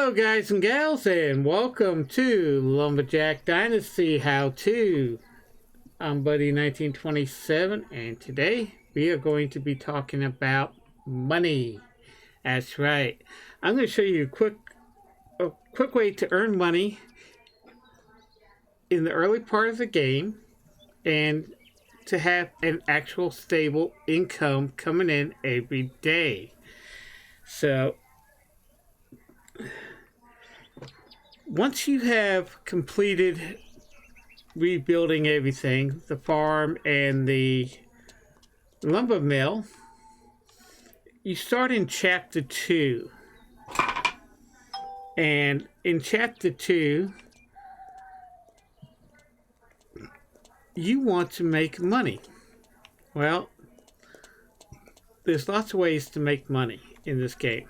Hello guys and gals, and welcome to Lumberjack Dynasty How To. I'm Buddy 1927, and today we are going to be talking about money. That's right. I'm going to show you a quick way to earn money in the early part of the game and to have an actual stable income coming in every day. So once you have completed rebuilding everything, the farm and the lumber mill, you start in chapter 2. And in chapter 2, you want to make money. Well, there's lots of ways to make money in this game.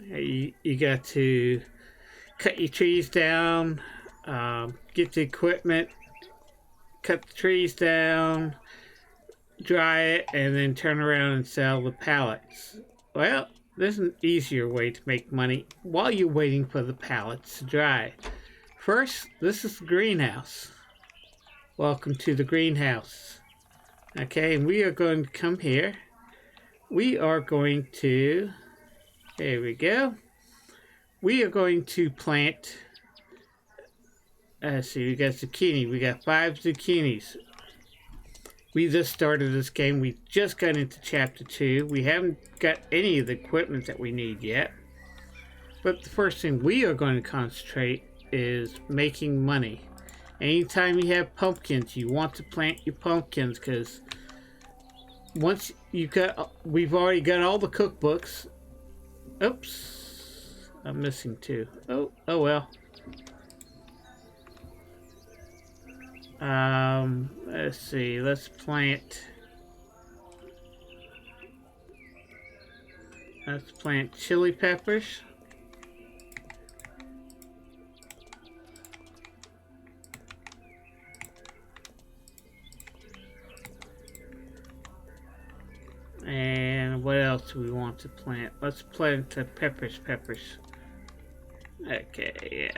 You got to cut your trees down, get the equipment, cut the trees down, dry it, and then turn around and sell the pallets. Well, there's an easier way to make money while you're waiting for the pallets to dry. First, this is the greenhouse. Welcome to the greenhouse. Okay, and we are going to come here. We are going to, there we go. We are going to plant, let's see, we got zucchini. We got 5 zucchinis. We just started this game. We just got into chapter 2. We haven't got any of the equipment that we need yet. But the first thing we are going to concentrate is making money. Anytime you have pumpkins, you want to plant your pumpkins, because once we've already got all the cookbooks. Oops. I'm missing 2. Oh well. Let's see. Let's plant chili peppers. And what else do we want to plant? Let's plant the peppers. Okay, yeah.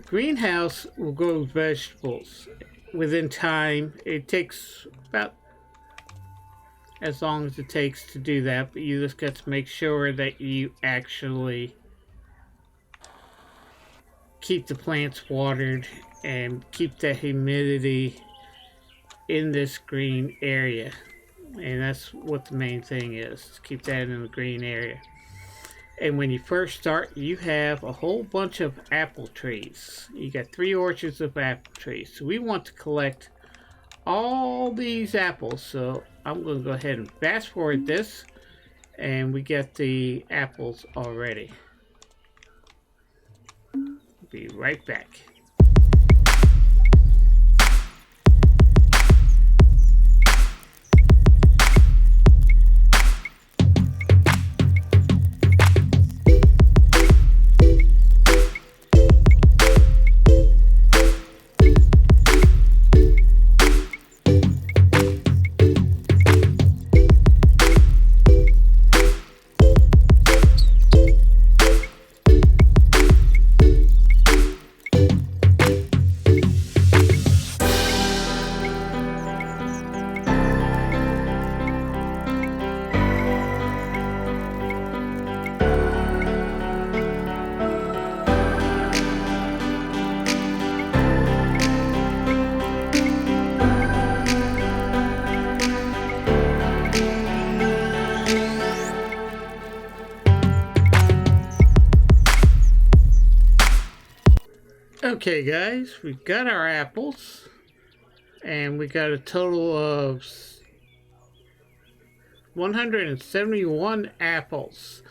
Greenhouse will grow vegetables within time. It takes about as long as it takes to do that, but you just got to make sure that you actually keep the plants watered and keep the humidity in this green area. And that's what the main thing is, keep that in the green area. And when you first start, you have a whole bunch of apple trees. You got 3 orchards of apple trees. So we want to collect all these apples. So I'm going to go ahead and fast forward this. And we get the apples already. Be right back. Okay guys, we've got our apples, and we got a total of 171 apples.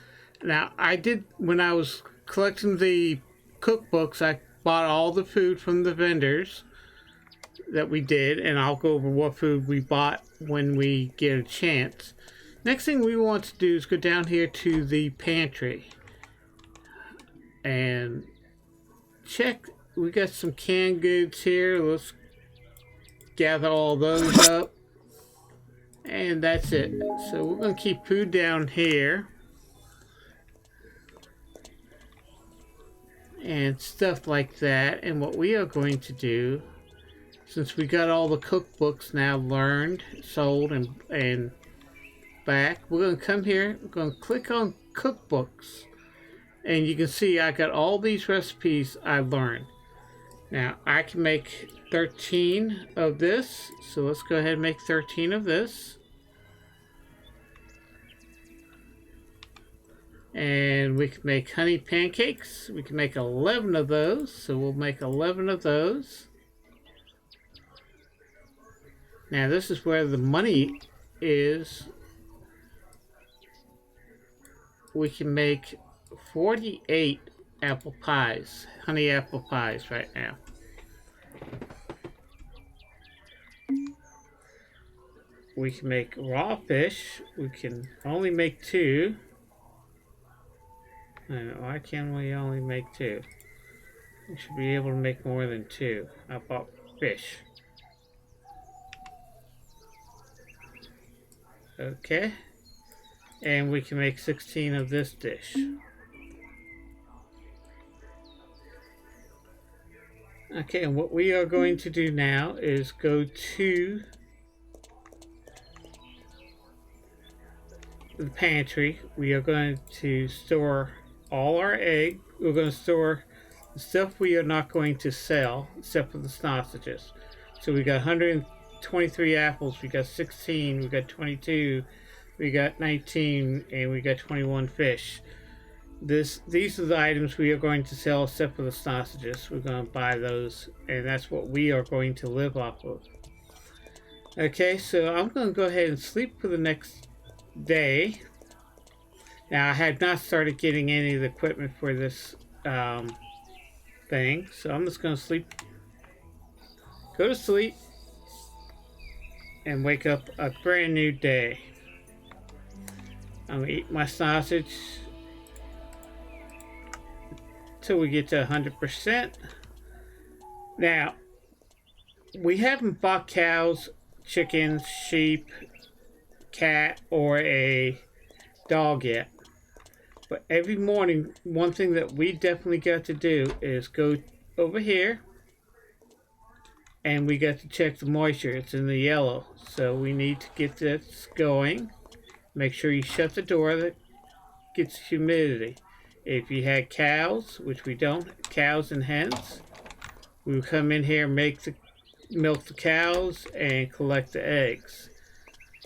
Now when I was collecting the cookbooks, I bought all the food from the vendors that we did, and I'll go over what food we bought when we get a chance. Next thing we want to do is go down here to the pantry and check. We got some canned goods here. Let's gather all those up. And that's it. So we're going to keep food down here. And stuff like that. And what we are going to do, since we got all the cookbooks now learned, sold, and back, we're going to come here, we're going to click on cookbooks. And you can see I got all these recipes I learned. Now I can make 13 of this. So let's go ahead and make 13 of this. And we can make honey pancakes. We can make 11 of those. So we'll make 11 of those. Now this is where the money is. We can make 48 apple pies, honey apple pies right now. We can make raw fish. We can only make 2. Why can we only make 2? We should be able to make more than 2. How about fish? Okay. And we can make 16 of this dish. Okay, and what we are going to do now is go to the pantry. We are going to store all our egg. We're going to store the stuff we are not going to sell, except for the sausages. So we got 123 apples, we got 16, we got 22, we got 19, and we got 21 fish. These are the items we are going to sell except for the sausages. We're going to buy those, and that's what we are going to live off of. Okay, so I'm going to go ahead and sleep for the next day. Now I have not started getting any of the equipment for this thing, so I'm just going to sleep, go to sleep, and wake up a brand new day. I'm going to eat my sausage till we get to 100%. Now, we haven't bought cows, chickens, sheep, cat, or a dog yet. But every morning, one thing that we definitely got to do is go over here, and we got to check the moisture. It's in the yellow, so we need to get this going. Make sure you shut the door that gets humidity. If you had cows, which we don't, cows and hens, we would come in here, milk the cows, and collect the eggs.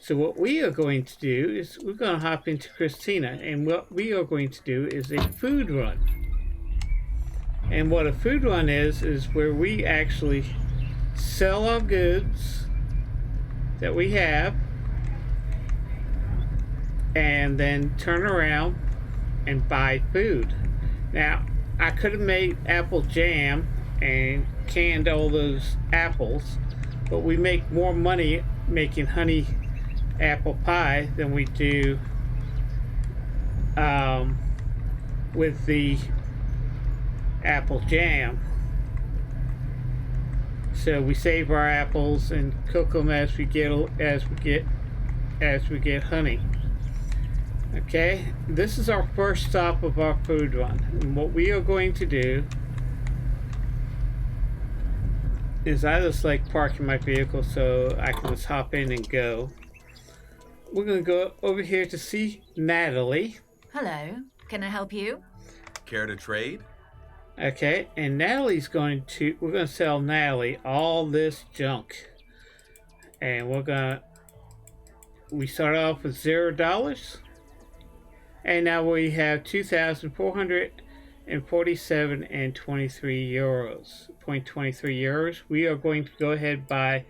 So what we are going to do is we're going to hop into Christina, and what we are going to do is a food run. And what a food run is where we actually sell our goods that we have, and then turn around and buy food. Now, I could have made apple jam and canned all those apples, but we make more money making honey apple pie than we do with the apple jam. So we save our apples and cook them as we get honey. Okay, this is our first stop of our food run, and what we are going to do is I just like parking my vehicle so I can just hop in and go. We're going to go over here to see Natalie. Hello, can I help you? Care to trade? Okay, and we're going to sell Natalie all this junk. And we start off with $0. And now we have 2,447 and 23 euros. 0.23 euros. We are going to go ahead and buy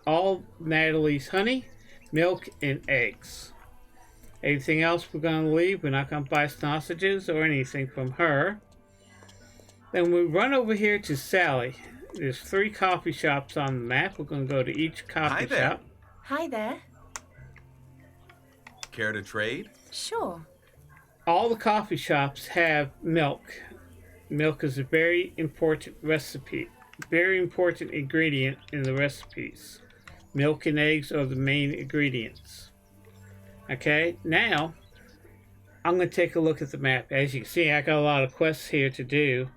all Natalie's honey, milk, and eggs. Anything else we're going to leave. We're not going to buy sausages or anything from her. Then we run over here to Sally. There's 3 coffee shops on the map. We're going to go to each coffee shop. Hi there. Care to trade? Sure. All the coffee shops have milk. Milk is a very important ingredient in the recipes. Milk and eggs are the main ingredients. Okay, now I'm going to take a look at the map. As you can see, I got a lot of quests here to do.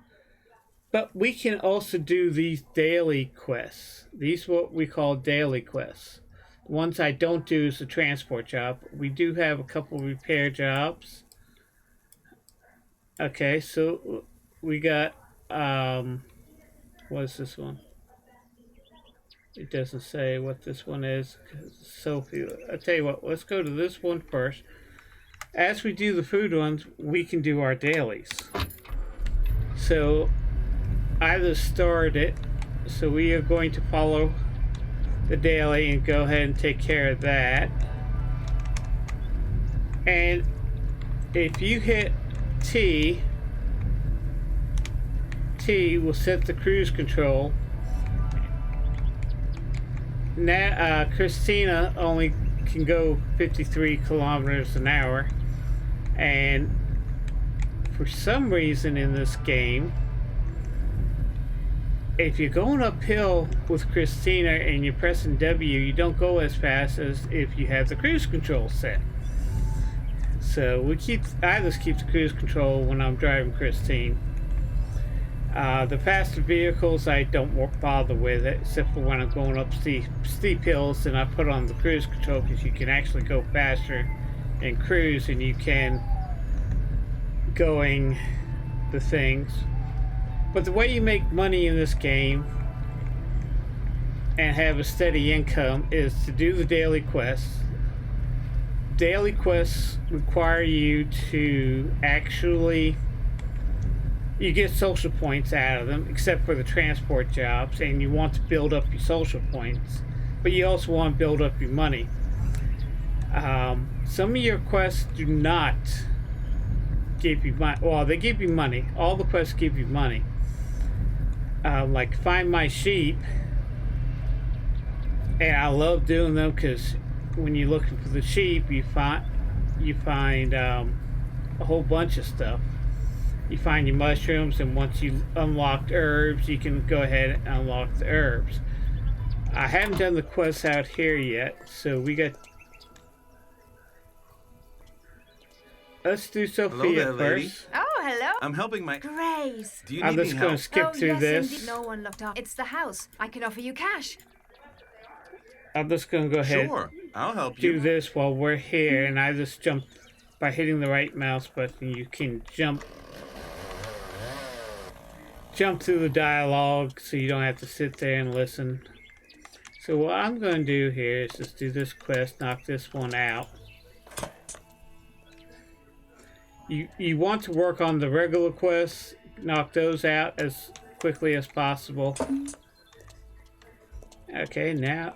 But we can also do these daily quests. These are what we call daily quests. The ones I don't do is the transport job. We do have a couple repair jobs. Okay, so we got, what is this one? It doesn't say what this one is. Sophie, I'll tell you what, let's go to this one first. As we do the food ones, we can do our dailies. So I just started it, so we are going to follow the daily and go ahead and take care of that. And if you hit T will set the cruise control. Now Christina only can go 53 kilometers an hour, and for some reason in this game, if you're going uphill with Christina and you're pressing W, you don't go as fast as if you have the cruise control set. So I just keep the cruise control when I'm driving Christine. The faster vehicles I don't bother with it, except for when I'm going up steep hills, and I put on the cruise control because you can actually go faster in cruise than you can going the things. But the way you make money in this game and have a steady income is to do the daily quests. Daily quests require you to actually, you get social points out of them, except for the transport jobs, and you want to build up your social points, but you also want to build up your money. Some of your quests do not give you money. Well, they give you money. All the quests give you money. Like Find My Sheep, and I love doing them because when you're looking for the sheep, you find a whole bunch of stuff. You find your mushrooms, and once you unlock herbs, you can go ahead and unlock the herbs. I haven't done the quests out here yet, so we got. Let's do Sophia first. Oh, hello. I'm helping my... Grace. Do you I'm need just any going help? to skip through this. Indeed. No one looked up. It's the house. I can offer you cash. I'm just going to go ahead Sure, I'll help do you. this while we're here, and I just jump by hitting the right mouse button. You can jump through the dialogue, so you don't have to sit there and listen. So what I'm going to do here is just do this quest, knock this one out. You want to work on the regular quests, knock those out as quickly as possible. Okay, now,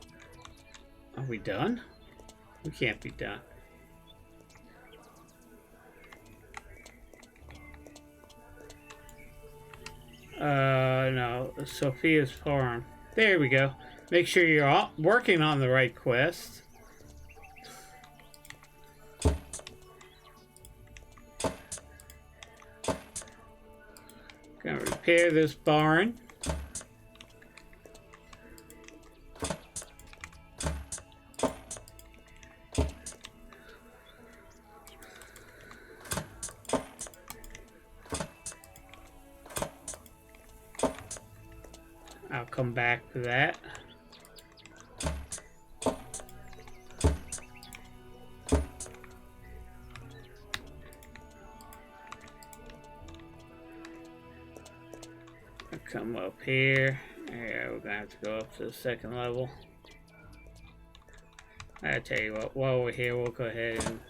are we done? We can't be done. No, Sophia's farm. There we go. Make sure you're all working on the right quest. Gonna repair this barn. I'll come back to that. Come up here. Yeah, we're gonna have to go up to the second level. I tell you what, while we're here, we'll go ahead and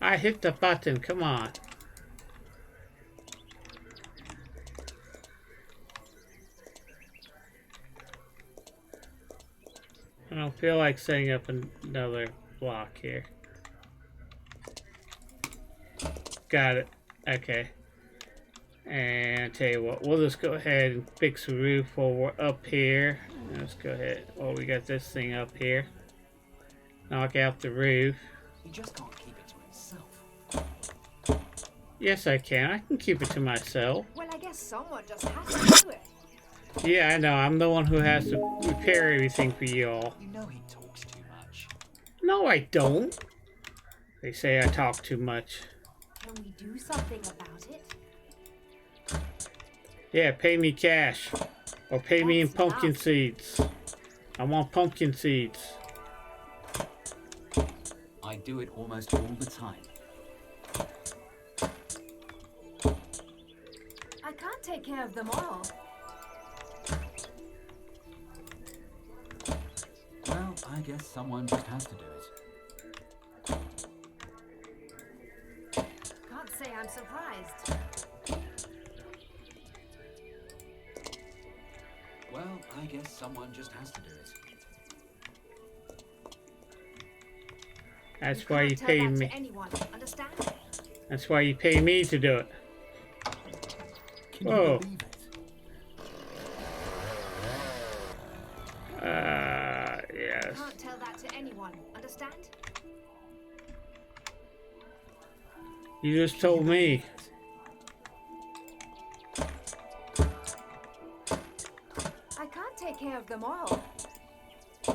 I hit the button, come on. I don't feel like setting up another block here. Got it. Okay. And tell you what, we'll just go ahead and fix the roof while we're up here. Let's go ahead. Well, we got this thing up here. Knock out the roof. You just can't keep it to yourself. Yes, I can. I can keep it to myself. Well, I guess guess someone just has to do it. Yeah, I know. I'm the one who has to repair everything for you all. You know he talks too much. No, I don't. They say I talk too much. Can we do something about it? Yeah, pay me cash. Or pay me in That's pumpkin enough. seeds. I want pumpkin seeds. I do it almost all the time. I can't take care of them all. Well, I guess someone just has to do it. Can't say I'm surprised. Well, I guess someone just has to do it. That's why you can't tell pay that me. to anyone, understand? That's why you pay me to do it. Can Whoa. you believe it? Yes. Can't tell that to anyone, understand? You just told me. I can't take care of them all. You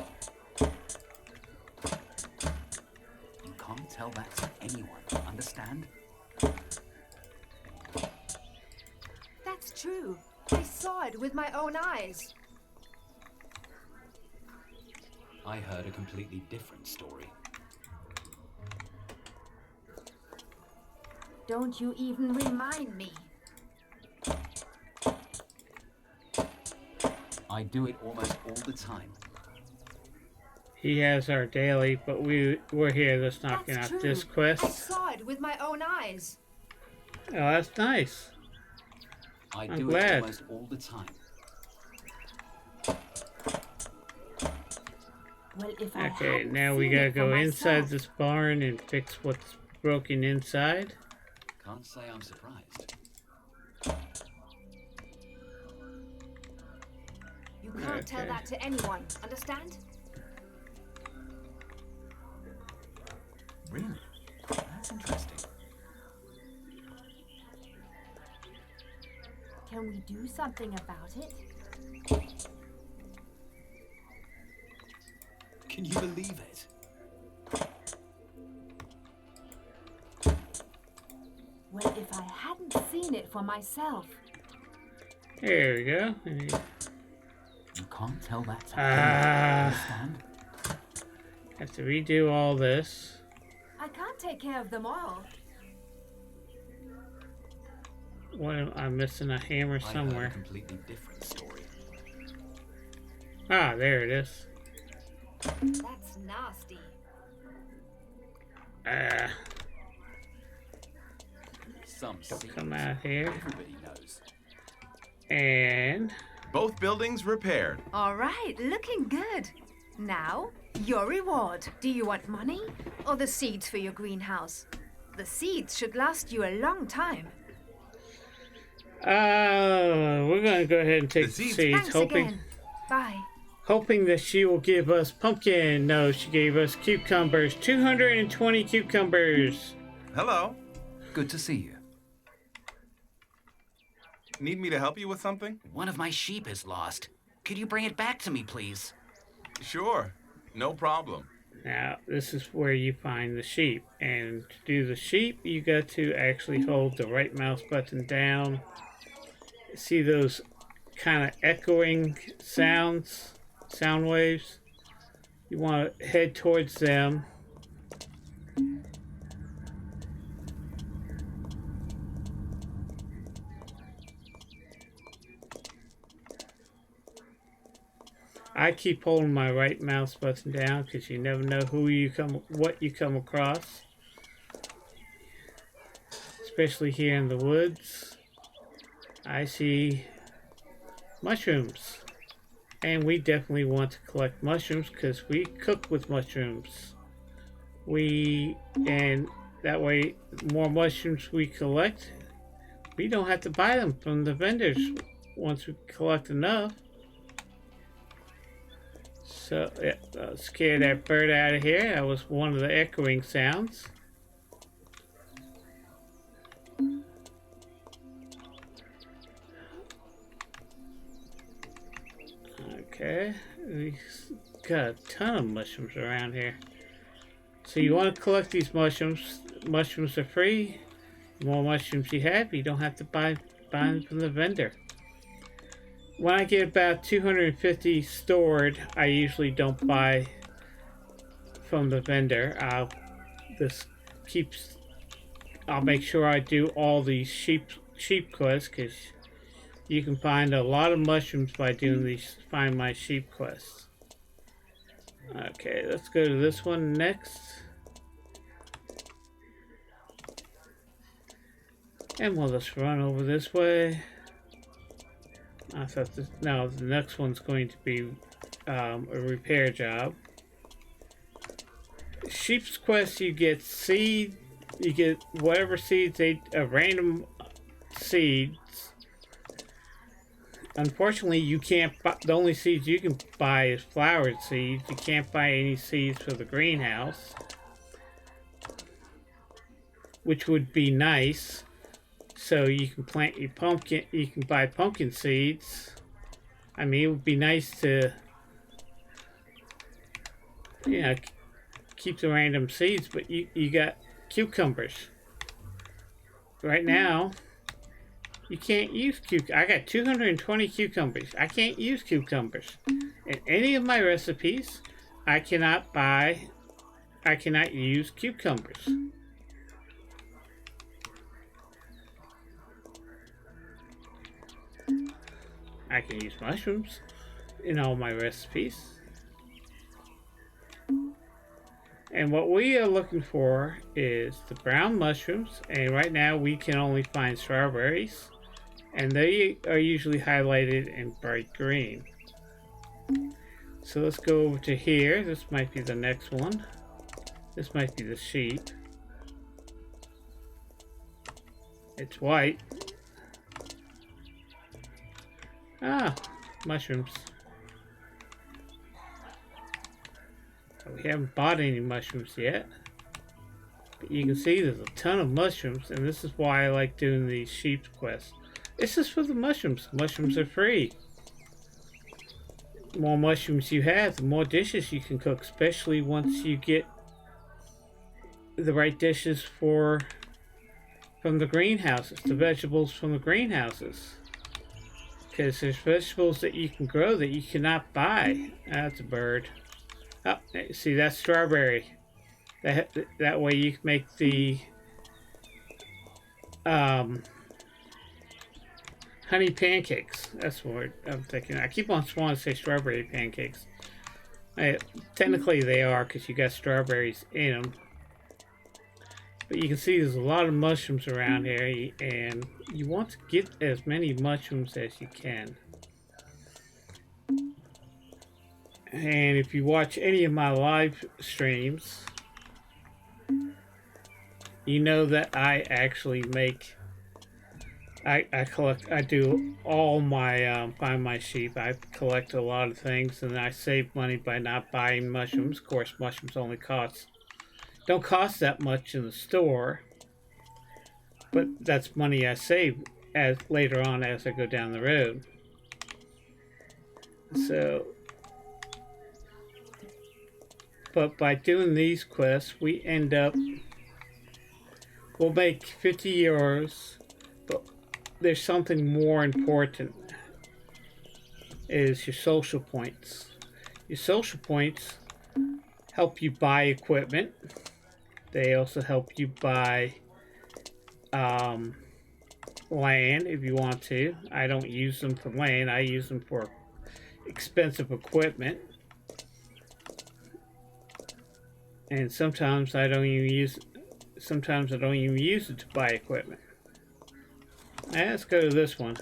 can't tell that to anyone, understand? That's true. I saw it with my own eyes. I heard a completely different story. Don't you even remind me. I do it almost all the time. He has our daily, but we're here just knocking That's out true. this I quest. saw it with my own eyes. Oh, that's nice. I I'm do glad. it almost all the time. Well, if I Okay, hadn't now we seen gotta it for go inside myself- this barn and fix what's broken inside. Can't say I'm surprised. You can't tell Okay. that to anyone, understand? Really? That's interesting. Can we do something about it? Can you believe it? Well, if I hadn't seen it for myself. There we go. You can't tell that to Ah. anyone, understand? Have to redo all this. I can't take care of them all. What am I missing? A hammer I heard a somewhere. completely different story. Ah, there it is. That's nasty. Ah, Some seeds. come out here. Everybody knows. And Both buildings repaired. All right, looking good. Now, your reward. Do you want money or the seeds for your greenhouse? The seeds should last you a long time. we're gonna go ahead and take The the seeds- seeds, Thanks hoping again. Bye. hoping that she will give us pumpkin. No, she gave us cucumbers. 220 cucumbers. Hello. Good to see you. Need me to help you with something? One of my sheep is lost. Could you bring it back to me, please? Sure. No problem. Now, this is where you find the sheep. And to do the sheep, you got to actually hold the right mouse button down. See those kind of echoing sounds, sound waves? You want to head towards them. I keep holding my right mouse button down because you never know what you come across. Especially here in the woods. I see mushrooms. And we definitely want to collect mushrooms because we cook with mushrooms. And that way, the more mushrooms we collect, we don't have to buy them from the vendors once we collect enough. So, yeah, scare that bird out of here. That was one of the echoing sounds. Okay, we got a ton of mushrooms around here. So you want to collect these mushrooms. Mushrooms are free. The more mushrooms you have, you don't have to buy them from the vendor. When I get about 250 stored, I usually don't buy from the vendor. I'll make sure I do all these sheep quests, because you can find a lot of mushrooms by doing these Find My Sheep quests. Okay, let's go to this one next. And we'll just run over this way. I thought this, no, the next one's going to be a repair job. Sheep's quest, you get seed, you get whatever seeds, random seeds. Unfortunately, you can't buy, the only seeds you can buy is flowered seeds. You can't buy any seeds for the greenhouse, which would be nice. So you can plant your pumpkin, you can buy pumpkin seeds. I mean, it would be nice to, you know, keep the random seeds, but you got cucumbers. Right now, you can't use I got 220 cucumbers. I can't use cucumbers. In any of my recipes, I cannot use cucumbers. I can use mushrooms in all my recipes. And what we are looking for is the brown mushrooms, and right now we can only find strawberries, and they are usually highlighted in bright green. So let's go over to here. This might be the next one. This might be the sheep. It's white. Ah, mushrooms. We haven't bought any mushrooms yet, but you can see there's a ton of mushrooms, and this is why I like doing these sheep quests. This is for the mushrooms. Mushrooms are free. The more mushrooms you have, the more dishes you can cook, especially once you get the right dishes from the greenhouses, the vegetables from the greenhouses. Because there's vegetables that you can grow that you cannot buy. That's a bird. Oh, see, that's strawberry. That way you can make the honey pancakes. That's what I'm thinking. I keep on wanting to say strawberry pancakes. Technically they are, because you got strawberries in them. But you can see there's a lot of mushrooms around here, and you want to get as many mushrooms as you can. And if you watch any of my live streams, you know that I actually I do all my Find My Sheep. I collect a lot of things, and I save money by not buying mushrooms. Of course, mushrooms only don't cost that much in the store, but that's money I save later on as I go down the road. So, but by doing these quests, we'll make 50 euros, but there's something more important, is your social points. Your social points help you buy equipment. They also help you buy land if you want to. I don't use them for land. I use them for expensive equipment. And sometimes I don't even use it to buy equipment. Now, let's go to this one.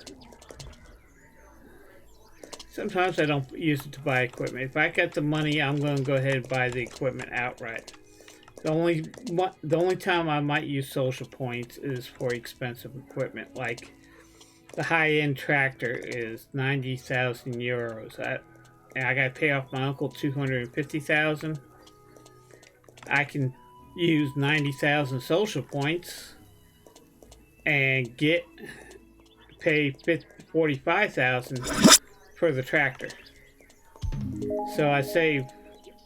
Sometimes I don't use it to buy equipment. If I got the money, I'm going to go ahead and buy the equipment outright. The only time I might use social points is for expensive equipment, like the high-end tractor is 90,000 euros. And I got to pay off my uncle 250,000. I can use 90,000 social points and pay 45,000 for the tractor. So I save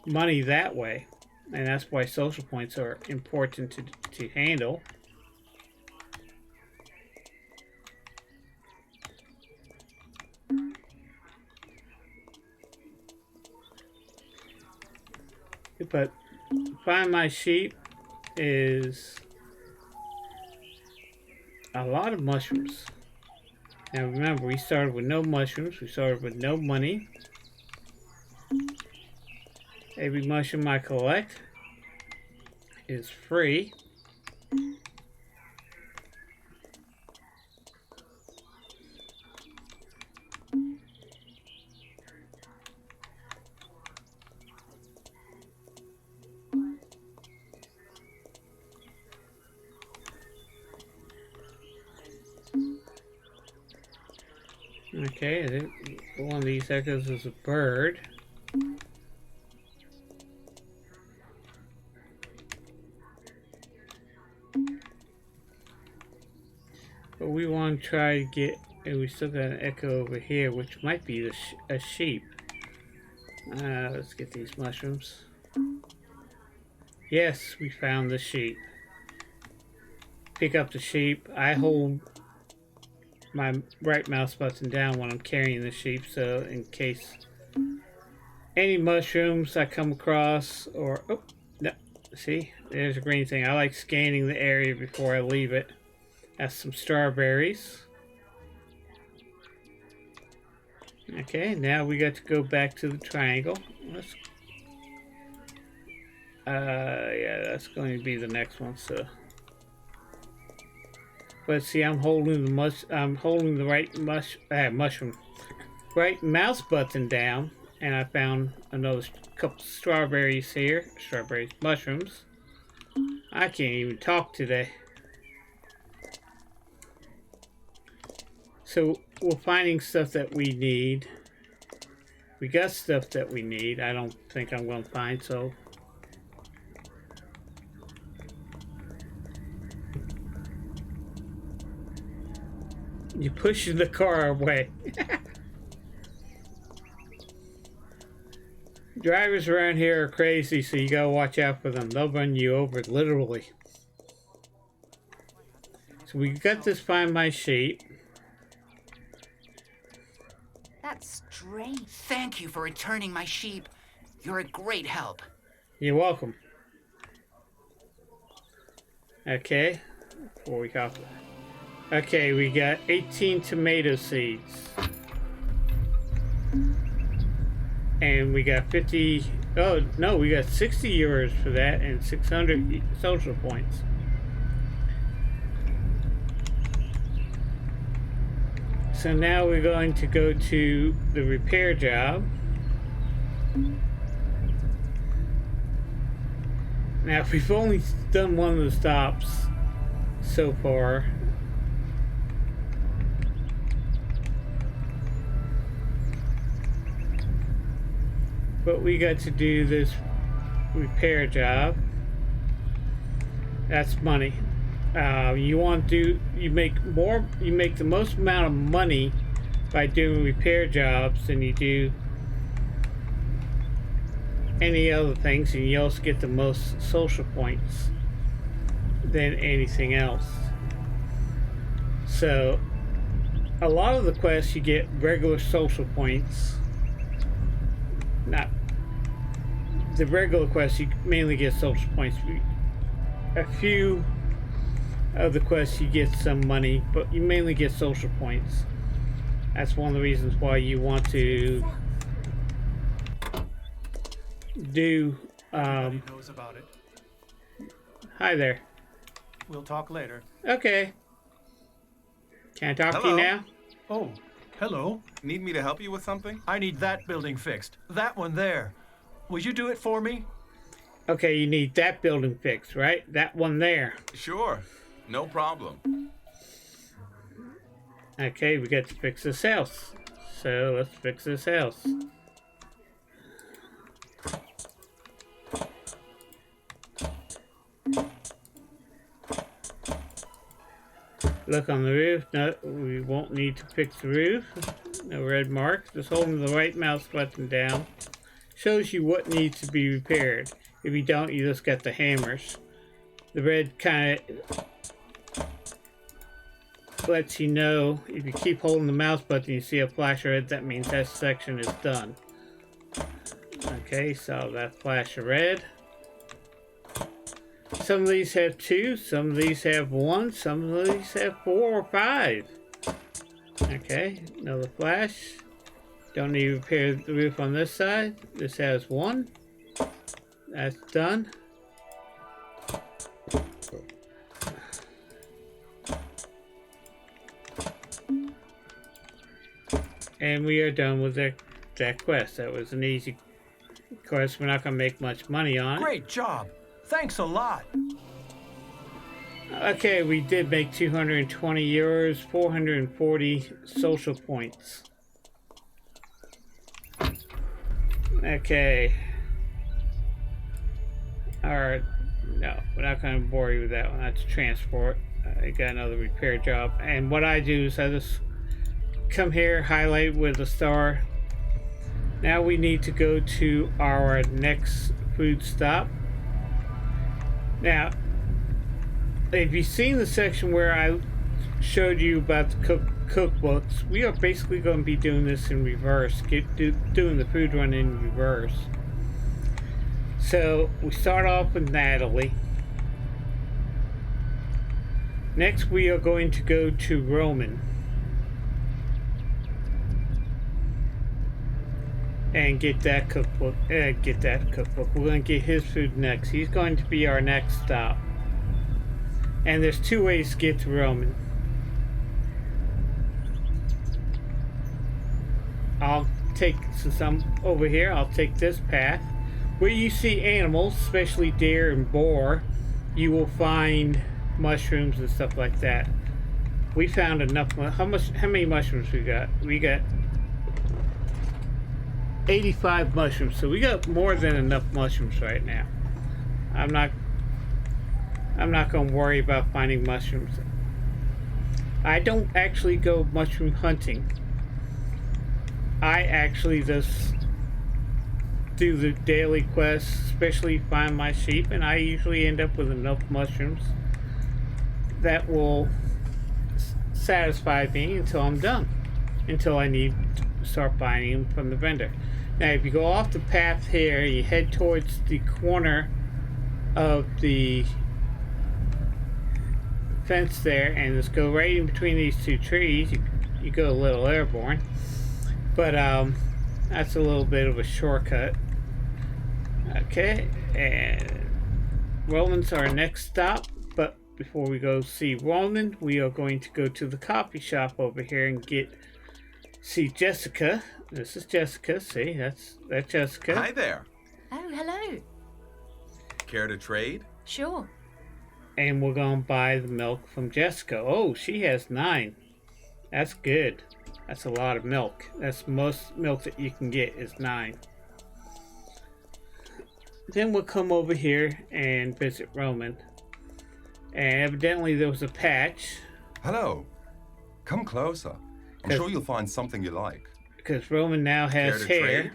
money that way, and that's why social points are important to handle. But find my sheep is a lot of mushrooms. Now remember, we started with no mushrooms, we started with no money. Every mushroom I collect is free. Okay, one of these echoes is a bird. But we want to try to get, and we still got an echo over here, which might be a sheep. Let's get these mushrooms. Yes, we found the sheep. Pick up the sheep. I hold my right mouse button down when I'm carrying the sheep, so in case any mushrooms I come across, or oh no, see, there's a green thing. I like scanning the area before I leave it. That's some strawberries. Okay, now we got to go back to the triangle. Let's yeah, that's going to be the next one. So, but see, I'm holding the right mushroom, right mouse button down, and I found another couple strawberries here. Mushrooms. I can't even talk today. So we're finding stuff that we need. We got stuff that we need. I don't think I'm going to find, so. You're pushing the car away. Drivers around here are crazy, so you gotta watch out for them. They'll run you over, literally. So we got this Find My Sheep. That's strange. Thank you for returning my sheep. You're a great help. You're welcome. Okay, before we hop. Okay, we got 18 tomato seeds. And we got 50, oh no, we got 60 euros for that and 600 social points. So now we're going to go to the repair job. Now we've only done one of the stops so far. But we got to do this repair job. That's money. You make the most amount of money by doing repair jobs than you do any other things, and you also get the most social points than anything else. So a lot of the quests you get regular social points. Not the regular quests, you mainly get social points. A few of the quests you get some money, but you mainly get social points. That's one of the reasons why you want to do Everybody knows about it. Hi there. We'll talk later. Okay. Can I talk to you Hello. now? Oh, hello. Need me to help you with something? I need that building fixed. That one there. Will you do it for me? Okay, you need that building fixed, right? That one there. Sure. No problem. Okay, we got to fix this house. So let's fix this house. Look on the roof. No, we won't need to fix the roof. No red marks. Just holding the right mouse button down shows you what needs to be repaired. If you don't, you just get the hammers. The red kind of lets you know, if you keep holding the mouse button, you see a flash of red, that means that section is done. Okay, so that flash of red. Some of these have 2, some of these have 1, some of these have 4 or 5. Okay, another flash. Don't need to repair the roof on this side. This has 1. That's done. And we are done with that quest. That was an easy quest. We're not going to make much money on it. Great job. Thanks a lot. Okay, we did make 220 euros, 440 social points. Okay. Alright, no, we're not going to bore you with that one. That's transport. I got another repair job. And what I do is I just come here, highlight with a star. Now we need to go to our next food stop. Now, if you've seen the section where I showed you about the cookbooks, we are basically going to be doing this in reverse, doing the food run in reverse. So we start off with Natalie. Next we are going to go to Roman and get that cookbook. We're going to get his food next. He's going to be our next stop. And there's 2 ways to get to Roman. I'll take, since I'm over here, I'll take this path. Where you see animals, especially deer and boar, you will find mushrooms and stuff like that. We found enough. How many mushrooms we got? We got 85 mushrooms, so we got more than enough mushrooms right now. I'm not going to worry about finding mushrooms. I don't actually go mushroom hunting. I actually just do the daily quests, especially find my sheep, and I usually end up with enough mushrooms that will satisfy me until I'm done, until I need to start buying them from the vendor. Now if you go off the path here, you head towards the corner of the fence there and just go right in between these 2 trees. You go a little airborne, but that's a little bit of a shortcut. Okay, and Roman's our next stop, but before we go see Roman, we are going to go to the coffee shop over here and see Jessica. This is Jessica. See, that's Jessica. Hi there. Oh, hello. Care to trade? Sure. And we're going to buy the milk from Jessica. Oh, she has 9. That's good. That's a lot of milk. That's most milk that you can get is 9. Then we'll come over here and visit Roman. And evidently there was a patch. Hello. Come closer. I'm sure you'll find something you like. Because Roman now has Care to hair. trade?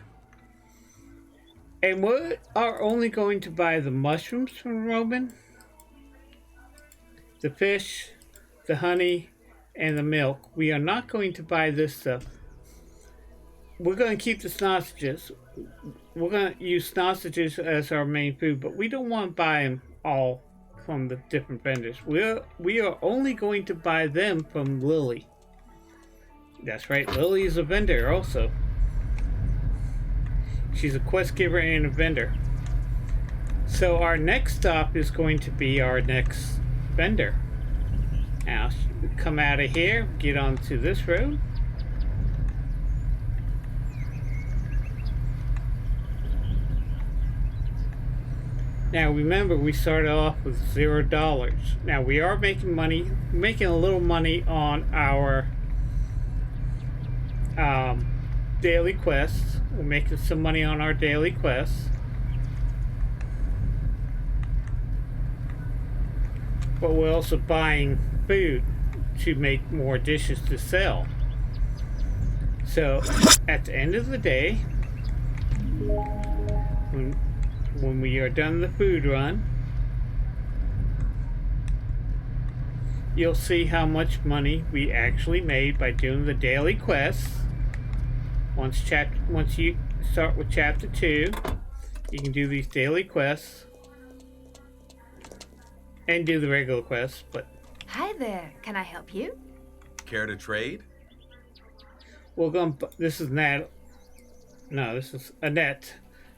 And we are only going to buy the mushrooms from Roman, the fish, the honey, and the milk. We are not going to buy this stuff. We're going to keep the sausages. We're going to use sausages as our main food, but we don't want to buy them all from the different vendors. We are only going to buy them from Lily. That's right, Lily is a vendor also. She's a quest giver and a vendor. So our next stop is going to be our next vendor. Now, come out of here, get onto this road. Now remember, we started off with $0. Now we are making money, making a little money on our daily quests. We're making some money on our daily quests. But we're also buying food to make more dishes to sell. So at the end of the day, when we are done the food run, you'll see how much money we actually made by doing the daily quests. Once you start with chapter 2, you can do these daily quests and do the regular quests. But Hi there. Can I help you? Care to trade? we're going. This is Nat. No, this is Annette.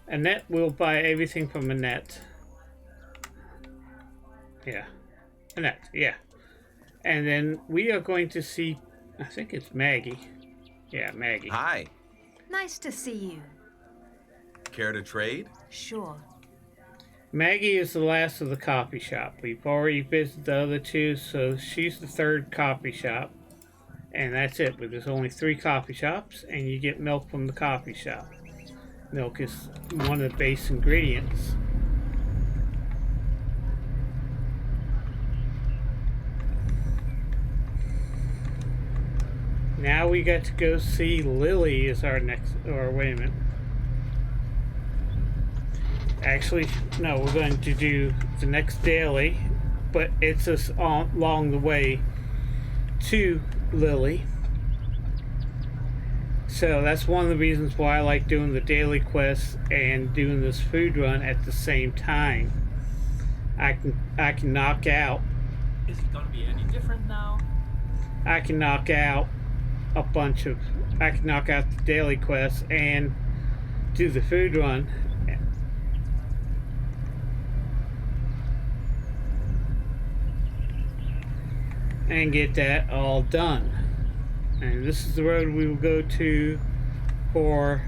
Annette will buy everything from Annette. Yeah, Annette. Yeah, and then we are going to see. I think it's Maggie. Yeah, Maggie. Hi. Nice to see you. Care to trade? Sure. Maggie is the last of the coffee shop. We've already visited the other two, so she's the third coffee shop. And that's it. But there's only 3 coffee shops, and you get milk from the coffee shop. Milk is one of the base ingredients. Now we got to go see Lily is our next, or wait a minute. Actually, no, we're going to do the next daily, but it's just along the way to Lily. So that's one of the reasons why I like doing the daily quests and doing this food run at the same time. I can knock out. Is it gonna be any different now? I can knock out a bunch of. I can knock out the daily quests and do the food run. And get that all done. And this is the road we will go to for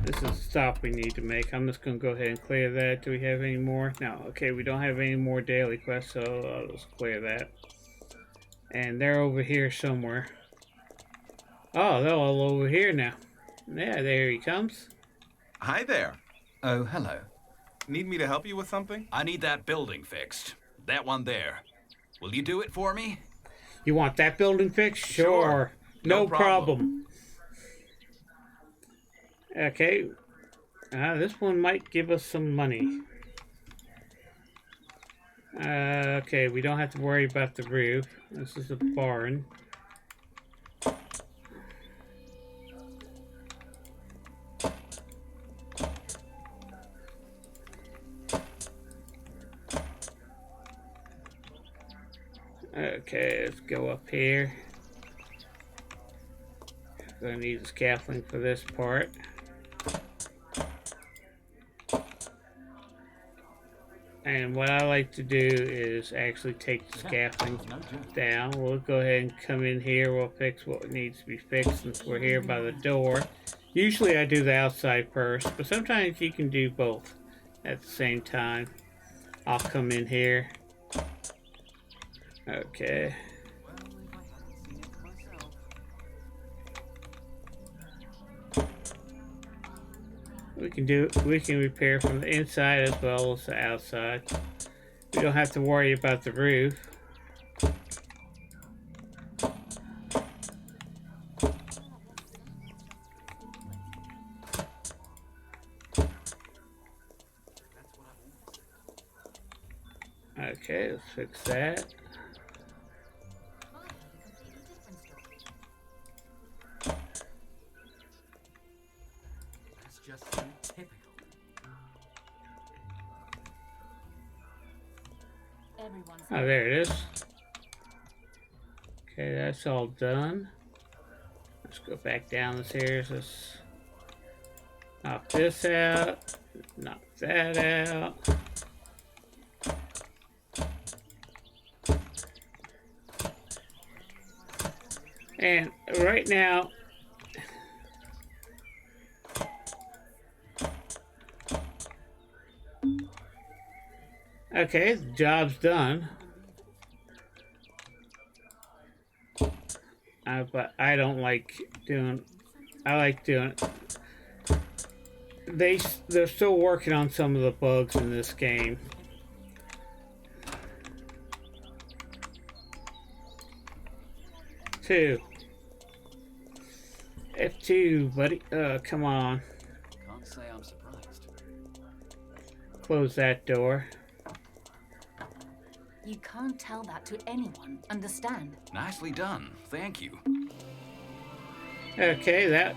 this is the stop we need to make. I'm just going to go ahead and clear that. Do we have any more? No. Okay, we don't have any more daily quests, so I'll just clear that. And they're over here somewhere. Oh, they're all over here now. Yeah, there he comes. Hi there. Oh, hello. Need me to help you with something? I need that building fixed. That one there. Will you do it for me? You want that building fixed? Sure. No No problem. Okay. This one might give us some money. Okay, we don't have to worry about the roof. This is a barn. Okay, let's go up here. Gonna need the scaffolding for this part. And what I like to do is actually take the scaffolding down. We'll go ahead and come in here. We'll fix what needs to be fixed since we're here by the door. Usually I do the outside first, but sometimes you can do both at the same time. I'll come in here. Okay. We can repair from the inside as well as the outside. We don't have to worry about the roof. Okay, let's fix that. That's just so typical. Oh, there it is. Okay, that's all done. Let's go back down the stairs. Let's knock this out. Knock that out. And right now, okay, the job's done. But I don't like doing. I like doing. They're still working on some of the bugs in this game. F2, buddy. Come on. Can't say I'm surprised. Close that door. You can't tell that to anyone, understand? Nicely done. Thank you. Okay, that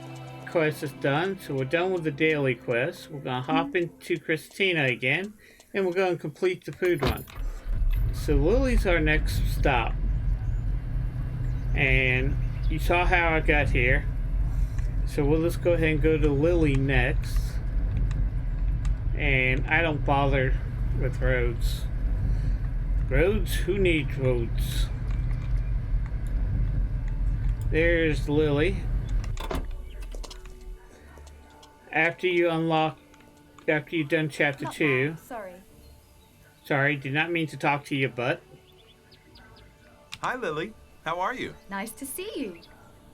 quest is done. So we're done with the daily quest. We're going to hop into Christina again. And we're going to complete the food run. So Lily's our next stop. And you saw how I got here. So we'll just go ahead and go to Lily next. And I don't bother with roads. Roads? Who needs roads? There's Lily. After you've done chapter 2. Sorry, did not mean to talk to you, but. Hi, Lily. How are you? Nice to see you.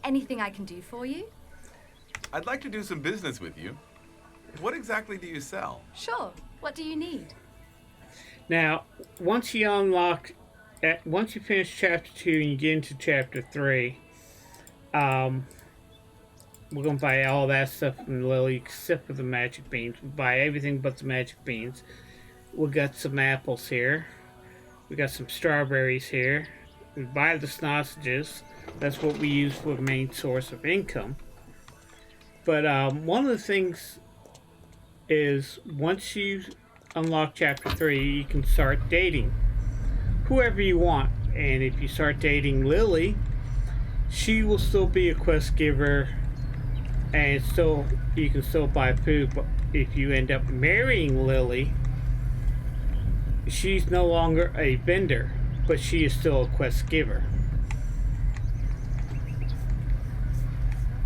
Anything I can do for you? I'd like to do some business with you. What exactly do you sell? Sure. What do you need? Now, once you finish chapter 2 and you get into chapter 3, we're gonna buy all that stuff from Lily except for the magic beans. We buy everything but the magic beans. We got some apples here. We got some strawberries here. We buy the sausages. That's what we use for the main source of income. But one of the things is once you unlock chapter 3, you can start dating whoever you want. And if you start dating Lily, she will still be a quest giver, and you can still buy food. But if you end up marrying Lily, she's no longer a vendor, but she is still a quest giver.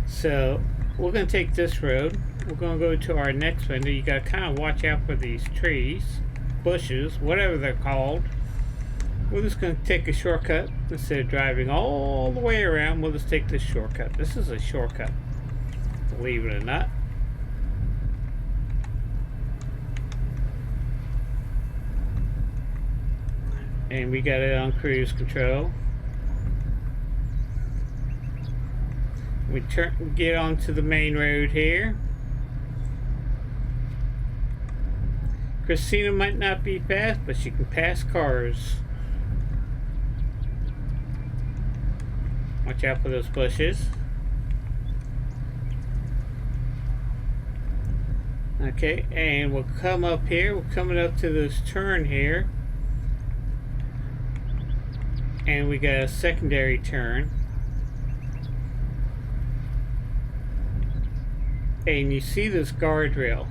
So we're going to take this road. We're going to go to our next vendor. You got to kind of watch out for these trees, bushes, whatever they're called. We're just going to take a shortcut. Instead of driving all the way around, we'll just take this shortcut. This is a shortcut, believe it or not. And we got it on cruise control. We get onto the main road here. Christina might not be fast, but she can pass cars. Watch out for those bushes. Okay, and we'll come up here. We're coming up to this turn here. And we got a secondary turn. And you see this guardrail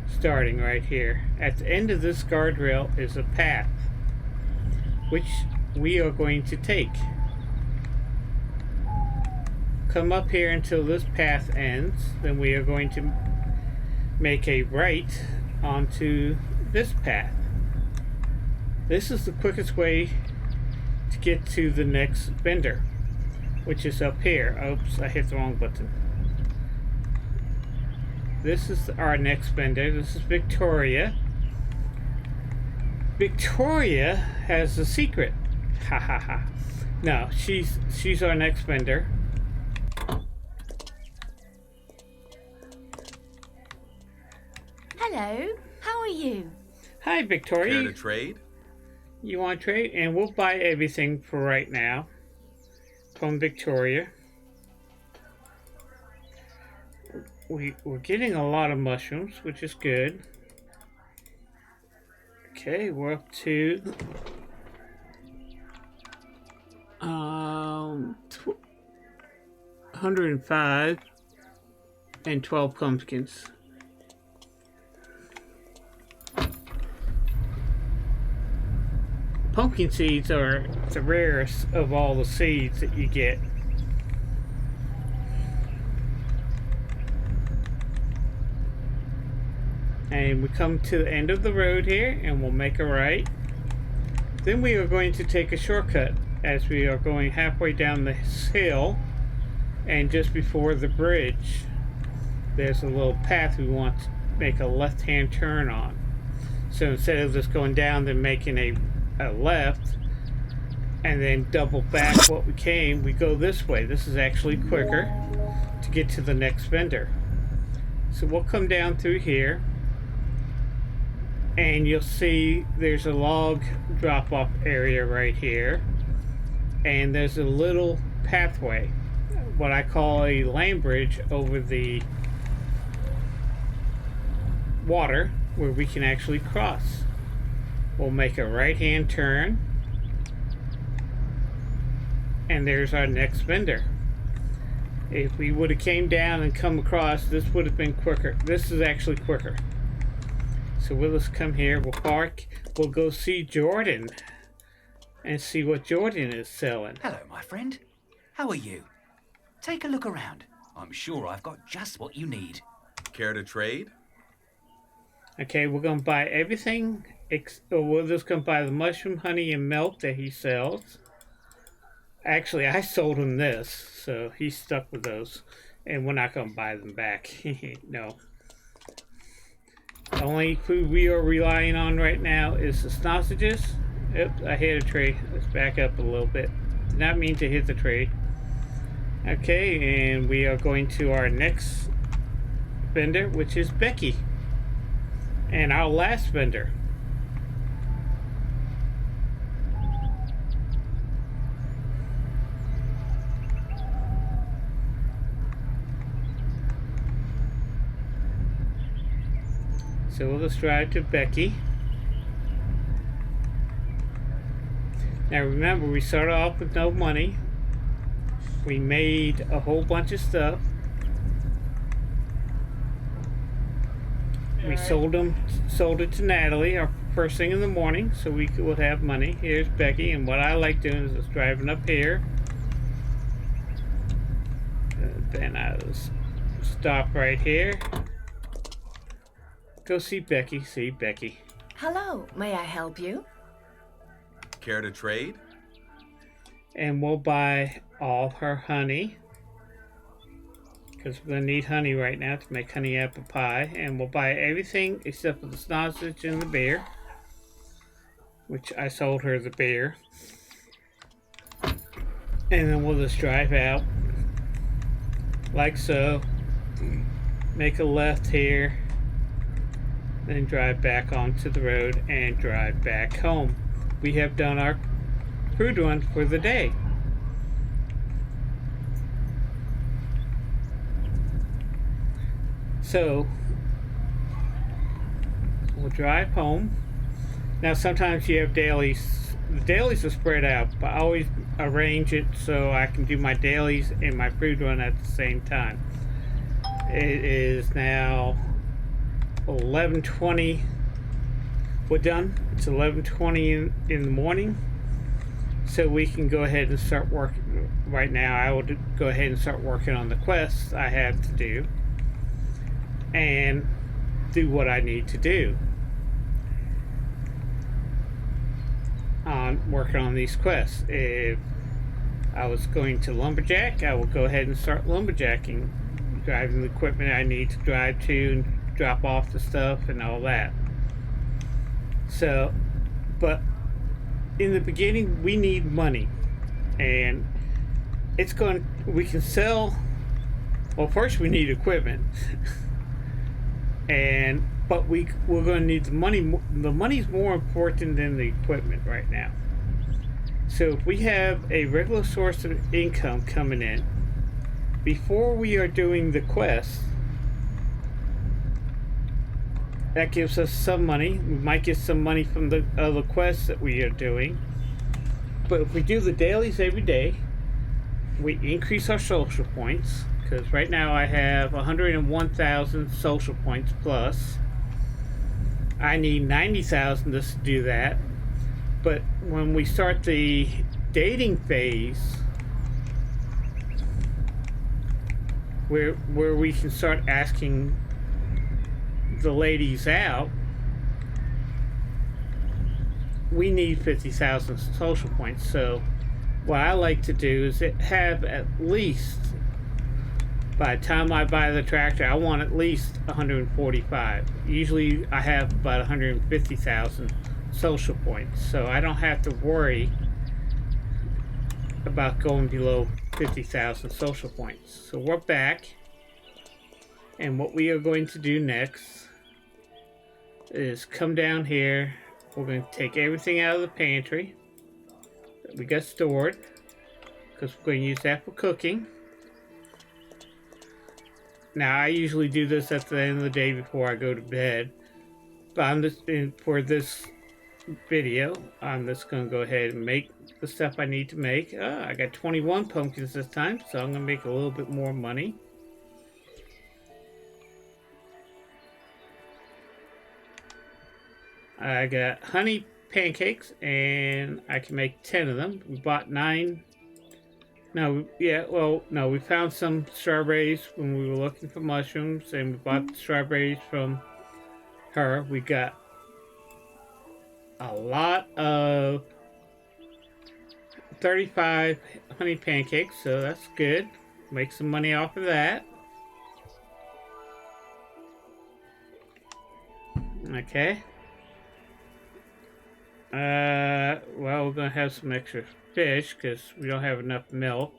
starting right here. At the end of this guardrail is a path, which we are going to take. Come up here until this path ends, then we are going to make a right onto this path. This is the quickest way to get to the next vendor, which is up here. Oops, I hit the wrong button. This is our next vendor. This is Victoria. Victoria has a secret. Ha ha ha. No, she's our next vendor. Hello, how are you? Hi, Victoria. Care to trade? You want to trade? And we'll buy everything for right now from Victoria. We're getting a lot of mushrooms, which is good. Okay, we're up to 105 and 12 pumpkins. Pumpkin seeds are the rarest of all the seeds that you get. And we come to the end of the road here and we'll make a right. Then we are going to take a shortcut as we are going halfway down this hill, and just before the bridge there's a little path we want to make a left-hand turn on. So instead of just going down and making a left, and then double back what we came, we go this way. This is actually quicker to get to the next vendor. So we'll come down through here, and you'll see there's a log drop-off area right here, and there's a little pathway, what I call a land bridge over the water, where we can actually cross. We'll make a right-hand turn, and there's our next vendor. If we would have came down and come across, this would have been quicker. This is actually quicker. So we'll just come here, we'll park, we'll go see Jordan and see what Jordan is selling. Hello, my friend. How are you? Take a look around. I'm sure I've got just what you need. Care to trade? Okay, we're going to buy everything, we're just going to buy the mushroom, honey, and milk that he sells. Actually, I sold him this, so he's stuck with those, and we're not going to buy them back. No. The only food we are relying on right now is the sausages. Oops, I hit a tree. Let's back up a little bit. Did not mean to hit the tree. Okay, and we are going to our next vendor, which is Becky. And our last vendor. So we'll just drive to Becky. Now remember, we started off with no money. We made a whole bunch of stuff. We sold it to Natalie, our first thing in the morning, so we would have money. Here's Becky, and what I like doing is just driving up here. Then I just stop right here. Go see Becky. See Becky. Hello, may I help you? Care to trade? And we'll buy all her honey, because we're going to need honey right now to make honey apple pie. And we'll buy everything except for the sausage and the beer, which I sold her the beer. And then we'll just drive out like so, make a left here, then drive back onto the road and drive back home. We have done our food run for the day. So we'll drive home. Now sometimes you have dailies. The dailies are spread out, but I always arrange it so I can do my dailies and my food run at the same time. It is now 11:20. We're done. It's 11:20 in the morning, so we can go ahead and start working. Right now I will go ahead and start working on the quests I have to do and do what I need to do on working on these quests. If I was going to Lumberjack, I will go ahead and start Lumberjacking, driving the equipment I need to drive to and drop off the stuff and all that. So, but in the beginning we need money, and we can sell. Well, first we need equipment. But we're going to need the money. The money's more important than the equipment right now. So if we have a regular source of income coming in before we are doing the quest, that gives us some money. We might get some money from the other quests that we are doing. But if we do the dailies every day, we increase our social points. Because right now I have 101,000 social points plus. I need 90,000 just to do that. But when we start the dating phase, where we can start asking the ladies out, we need 50,000 social points. So what I like to do is have at least, by the time I buy the tractor, I want at least 145. Usually I have about 150,000 social points, so I don't have to worry about going below 50,000 social points. So we're back, and what we are going to do next is come down here. We're going to take everything out of the pantry that we got stored, because we're going to use that for cooking. Now, I usually do this at the end of the day before I go to bed, but for this video, I'm just going to go ahead and make the stuff I need to make. I got 21 pumpkins this time, so I'm going to make a little bit more money. I got honey pancakes, and I can make 10 of them. We bought 9. No, yeah, well, no, we found some strawberries when we were looking for mushrooms, and we bought the strawberries from her. We got a lot of 35 honey pancakes, so that's good. Make some money off of that. Okay. Well, we're gonna have some extra fish because we don't have enough milk.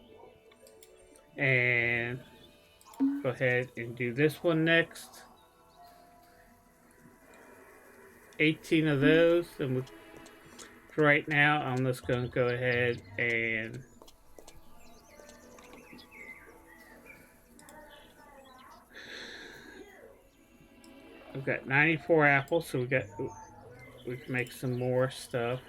And go ahead and do this one next. 18 of those, and for right now, I'm just gonna go ahead and we've got 94 apples, so we can make some more stuff.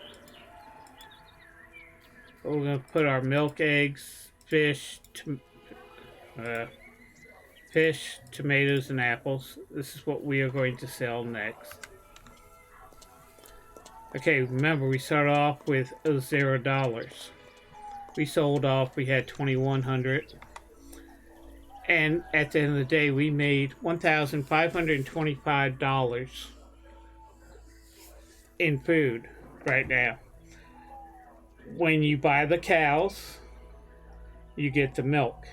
We're gonna put our milk, eggs, fish, tomatoes, and apples. This is what we are going to sell next. Okay, remember we started off with $0. We sold off, we had 2,100. And at the end of the day, we made $1,525 in food right now. When you buy the cows, you get the milk.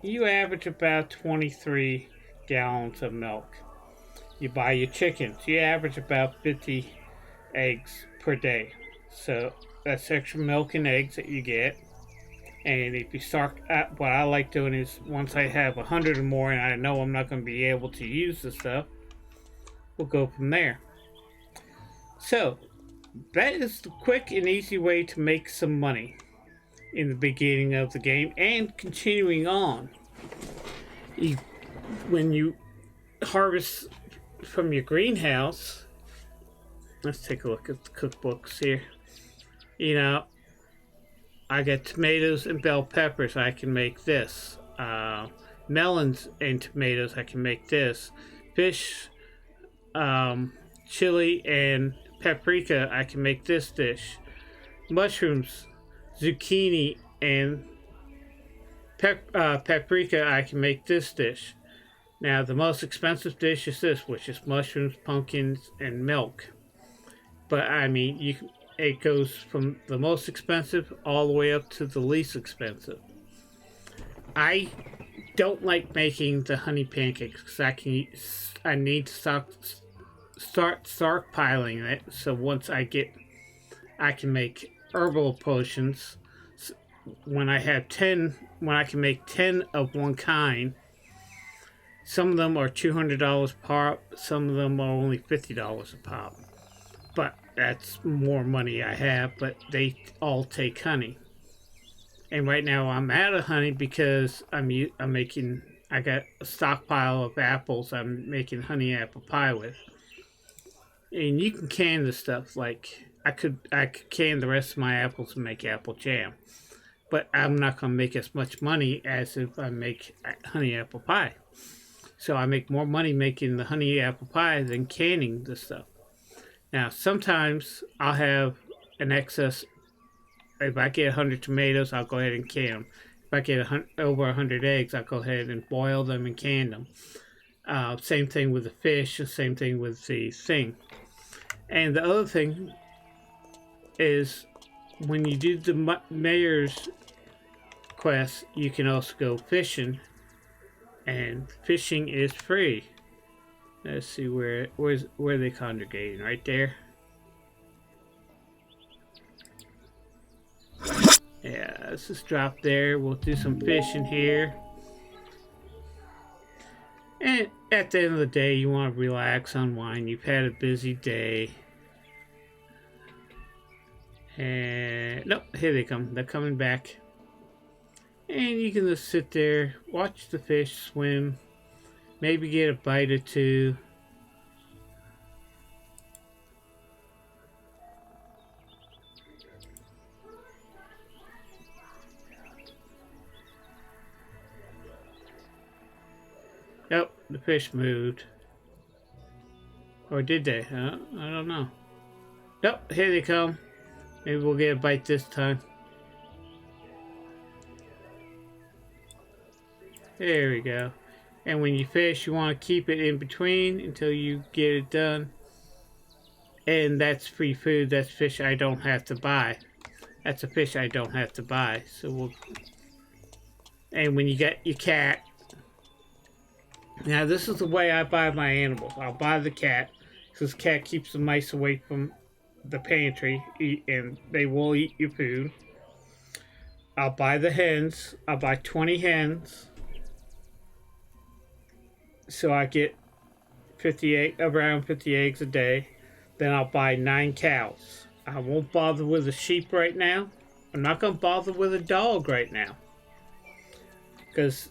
You average about 23 gallons of milk. You buy your chickens, you average about 50 eggs per day. So that's extra milk and eggs that you get. And if you start, what I like doing is once I have 100 or more and I know I'm not going to be able to use the stuff, we'll go from there. So that is the quick and easy way to make some money in the beginning of the game and continuing on. When you harvest from your greenhouse, let's take a look at the cookbooks here. You know, I got tomatoes and bell peppers, I can make this. Melons and tomatoes, I can make this. Fish, chili, and paprika, I can make this dish. Mushrooms, zucchini, and paprika, I can make this dish. Now, the most expensive dish is this, which is mushrooms, pumpkins, and milk. But, I mean, it goes from the most expensive all the way up to the least expensive. I don't like making the honey pancakes because I need to start stockpiling it. So once I can make herbal potions. When I can make 10 of one kind. Some of them are $200 a pop, some of them are only $50 a pop. But that's more money I have, but they all take honey. And right now I'm out of honey because I got a stockpile of apples I'm making honey apple pie with. And you can can the stuff, like I could can the rest of my apples and make apple jam. But I'm not going to make as much money as if I make honey apple pie. So I make more money making the honey apple pie than canning the stuff. Now, sometimes I'll have an excess. If I get 100 tomatoes, I'll go ahead and can them. If I get over 100 eggs, I'll go ahead and boil them and can them. Same thing with the fish, and same thing with the thing. And the other thing is when you do the mayor's quest, you can also go fishing. And fishing is free. Let's see where are they congregating? Right there. let's just drop there. We'll do some fishing here. And at the end of the day, you want to relax, unwind. You've had a busy day. And nope, here they come. They're coming back. And you can just sit there, watch the fish swim, maybe get a bite or two. Nope, the fish moved. Or did they? I don't know. Nope, here they come. Maybe we'll get a bite this time. There we go. And when you fish, you want to keep it in between until you get it done. And that's free food. That's fish I don't have to buy. That's a fish I don't have to buy. So we'll... And when you get your cat... Now this is the way I buy my animals. I'll buy the cat, because cat keeps the mice away from the pantry, and they will eat your food. I'll buy the hens. I'll buy 20 hens, so I get around 50 eggs a day. Then I'll buy 9 cows. I won't bother with a sheep right now. I'm not going to bother with a dog right now, because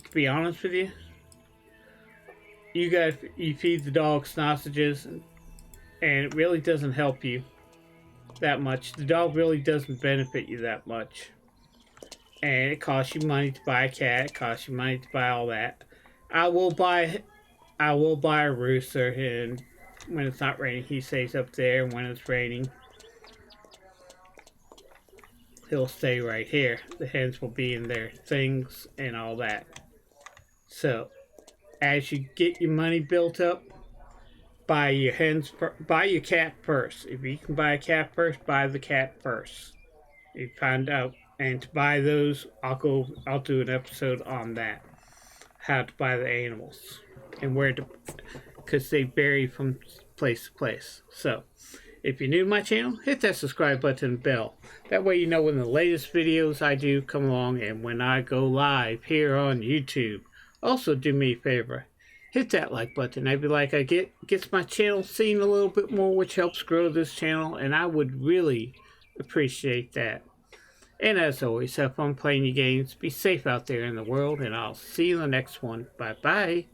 to be honest with you, you feed the dog sausages, and it really doesn't help you that much. The dog really doesn't benefit you that much, and it costs you money to buy a cat. It costs you money to buy all that. I will buy a rooster, and when it's not raining, he stays up there. And when it's raining, he'll stay right here. The hens will be in their things and all that. So, as you get your money built up, buy your cat first. If you can buy a cat first, buy the cat first. You find out, and to buy those, I'll do an episode on that, how to buy the animals and where to, because they vary from place to place. So, if you're new to my channel, hit that subscribe button and bell. That way you know when the latest videos I do come along and when I go live here on YouTube. Also, do me a favor, hit that like button. I'd be like, gets my channel seen a little bit more, which helps grow this channel, and I would really appreciate that. And as always, have fun playing your games. Be safe out there in the world, and I'll see you in the next one. Bye bye.